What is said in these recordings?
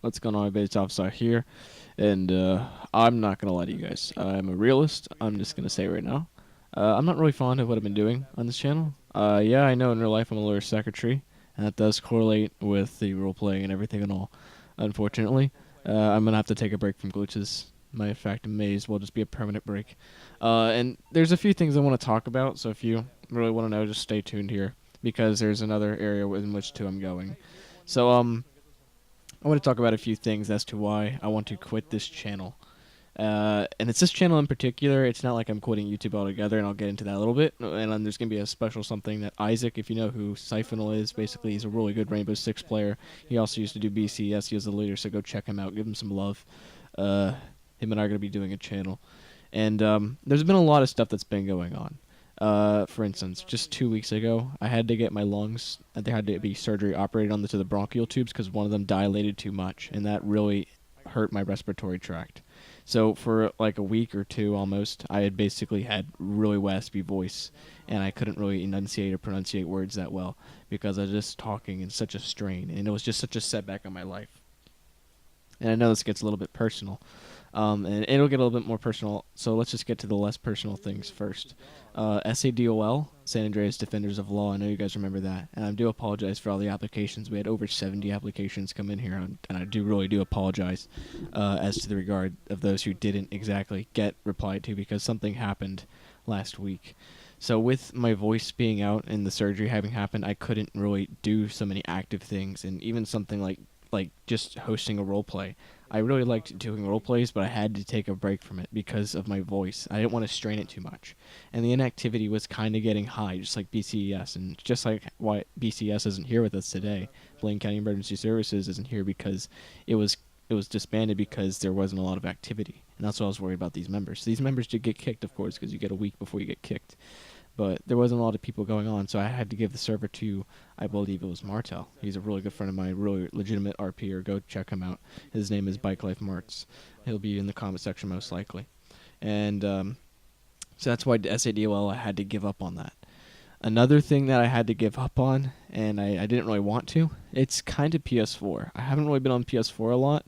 What's going on, everybody? It's OffiCy here, and I'm not gonna lie to you guys. I'm a realist. I'm just gonna say right now, I'm not really fond of what I've been doing on this channel. Yeah, I know in real life I'm a lawyer secretary, and that does correlate with the role playing and everything and all. Unfortunately, I'm gonna have to take a break from glitches. In fact, it may as well just be a permanent break. And there's a few things I want to talk about, so if you really want to know, just stay tuned here because there's another area in which I'm going. So I want to talk about a few things as to why I want to quit this channel. And it's this channel in particular. It's not like I'm quitting YouTube altogether, and I'll get into that a little bit. And then there's going to be a special something that Isaac, if you know who Siphonal is, basically he's a really good Rainbow Six player. He also used to do BCS. He was the leader, so go check him out. Give him some love. Him and I are going to be doing a channel. And there's been a lot of stuff that's been going on. For instance, just 2 weeks ago, I had to get my lungs. There had to be surgery operated on to the bronchial tubes because one of them dilated too much, and that really hurt my respiratory tract. So for like a week or two almost, I had basically had really raspy voice, and I couldn't really enunciate or pronunciate words that well because I was just talking in such a strain, and it was just such a setback on my life. And I know this gets a little bit personal, and it'll get a little bit more personal, so let's just get to the less personal things first. SADOL, San Andreas Defenders of Law, I know you guys remember that, and I do apologize for all the applications. We had over 70 applications come in here, and I really do apologize as to the regard of those who didn't exactly get replied to because something happened last week. So with my voice being out and the surgery having happened, I couldn't really do so many active things, and even something like just hosting a role play. I really liked doing role plays, but I had to take a break from it because of my voice. I didn't want to strain it too much, and the inactivity was kind of getting high, just like BCES, and just like why BCS isn't here with us today. Blaine County Emergency Services isn't here because it was disbanded because there wasn't a lot of activity, and that's what I was worried about these members. These members did get kicked, of course, because you get a week before you get kicked. But there wasn't a lot of people going on, so I had to give the server to, I believe it was Martel. He's a really good friend of mine, really legitimate RPer. Go check him out. His name is Bike Life Marts. He'll be in the comment section most likely. And so that's why SADOL I had to give up on that. Another thing that I had to give up on, and I didn't really want to, it's kind of PS4. I haven't really been on PS4 a lot.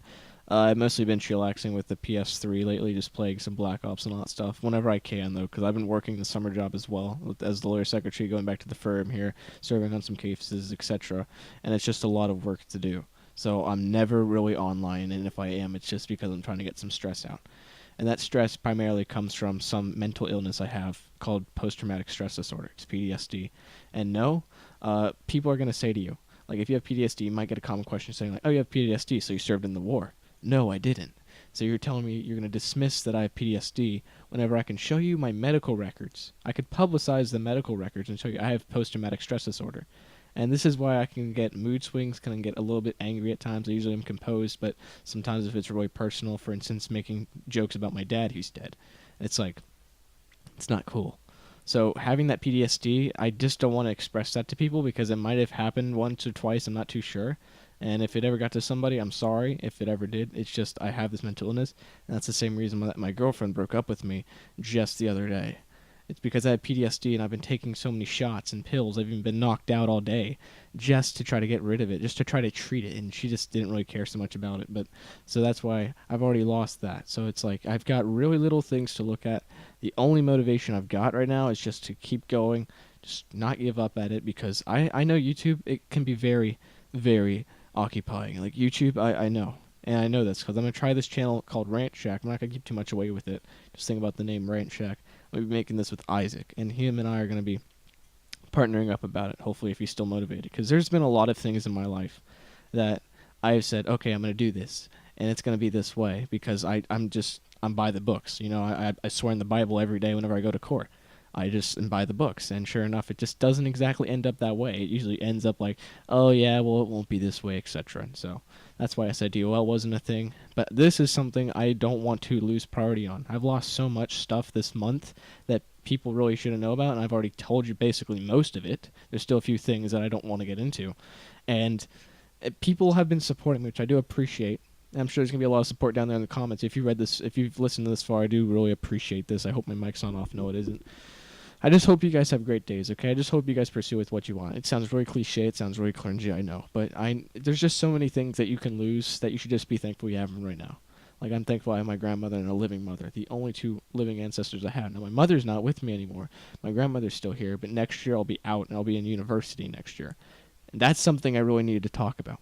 I've mostly been chillaxing with the PS3 lately, just playing some Black Ops and all that stuff whenever I can, though, because I've been working the summer job as well as the lawyer secretary, going back to the firm here, serving on some cases, etc. And it's just a lot of work to do. So I'm never really online, and if I am, it's just because I'm trying to get some stress out. And that stress primarily comes from some mental illness I have called post-traumatic stress disorder. It's PTSD. And no, people are going to say to you, like if you have PTSD, you might get a common question saying like, oh, you have PTSD, so you served in the war. No, I didn't. So you're telling me you're going to dismiss that I have PTSD whenever I can show you my medical records. I could publicize the medical records and show you I have post-traumatic stress disorder. And this is why I can get mood swings, can get a little bit angry at times. I usually am composed, but sometimes if it's really personal, for instance, making jokes about my dad who's dead, it's like, it's not cool. So having that PTSD, I just don't want to express that to people because it might have happened once or twice, I'm not too sure. And if it ever got to somebody, I'm sorry. If it ever did, it's just I have this mental illness, and that's the same reason that my girlfriend broke up with me just the other day. It's because I have PTSD and I've been taking so many shots and pills. I've even been knocked out all day just to try to get rid of it, just to try to treat it. And she just didn't really care so much about it. But so that's why I've already lost that. So it's like I've got really little things to look at. The only motivation I've got right now is just to keep going, just not give up at it because I know YouTube, it can be very, very occupying. Like YouTube, I know. And I know this because I'm going to try this channel called Rant Shack. I'm not going to give too much away with it. Just think about the name Rant Shack. I'll be making this with Isaac, and him and I are going to be partnering up about it, hopefully, if he's still motivated. Because there's been a lot of things in my life that I have said, okay, I'm going to do this, and it's going to be this way because I'm by the books. You know, I swear in the Bible every day whenever I go to court. I just am by the books, and sure enough, it just doesn't exactly end up that way. It usually ends up like, oh yeah, well it won't be this way, etc. And so that's why I said DOL wasn't a thing. But this is something I don't want to lose priority on. I've lost so much stuff this month that people really shouldn't know about, and I've already told you basically most of it. There's still a few things that I don't want to get into, and people have been supporting me, which I do appreciate. I'm sure there's going to be a lot of support down there in the comments. If you read this, if you've listened to this far, I do really appreciate this. I hope my mic's on off. No, it isn't. I just hope you guys have great days, okay? I just hope you guys pursue with what you want. It sounds really cliche, it sounds really cringy, I know. But there's just so many things that you can lose that you should just be thankful you have them right now. Like, I'm thankful I have my grandmother and a living mother, the only two living ancestors I have. Now, my mother's not with me anymore. My grandmother's still here, but next year I'll be out and I'll be in university next year. And that's something I really needed to talk about.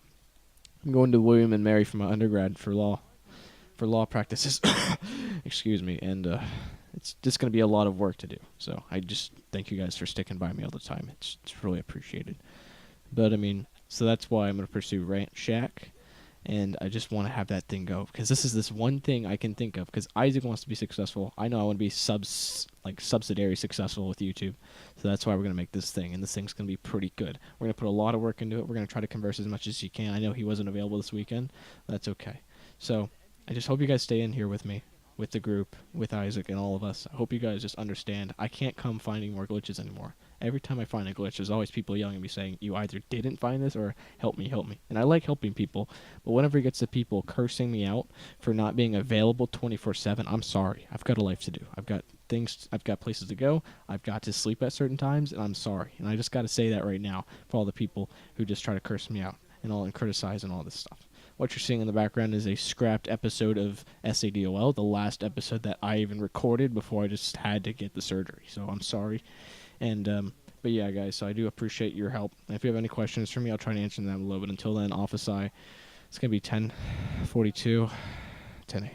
I'm going to William and Mary for my undergrad for law practices. Excuse me, and it's just going to be a lot of work to do. So I just thank you guys for sticking by me all the time. It's really appreciated. But I mean, so that's why I'm going to pursue Rant Shack, and I just want to have that thing go because this is this one thing I can think of. Because Isaac wants to be successful. I know I want to be subsidiary successful with YouTube. So that's why we're going to make this thing, and this thing's going to be pretty good. We're going to put a lot of work into it. We're going to try to converse as much as you can. I know he wasn't available this weekend. That's okay. So I just hope you guys stay in here with me, with the group, with Isaac and all of us. I hope you guys just understand. I can't come finding more glitches anymore. Every time I find a glitch, there's always people yelling at me saying, you either didn't find this or help me, help me. And I like helping people, but whenever it gets to people cursing me out for not being available 24/7, I'm sorry. I've got a life to do. I've got things, I've got places to go. I've got to sleep at certain times, and I'm sorry. And I just got to say that right now for all the people who just try to curse me out and criticize and all this stuff. What you're seeing in the background is a scrapped episode of SADOL, the last episode that I even recorded before I just had to get the surgery. So I'm sorry. And but yeah, guys, so I do appreciate your help. And if you have any questions for me, I'll try to answer them below. But until then, OffiCy, it's going to be 10:42, 10:8,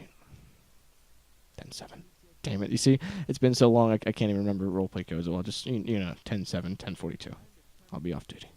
10:7. Damn it. You see, it's been so long, I can't even remember roleplay codes. Well, just, 10:7, 10:42. I'll be off duty.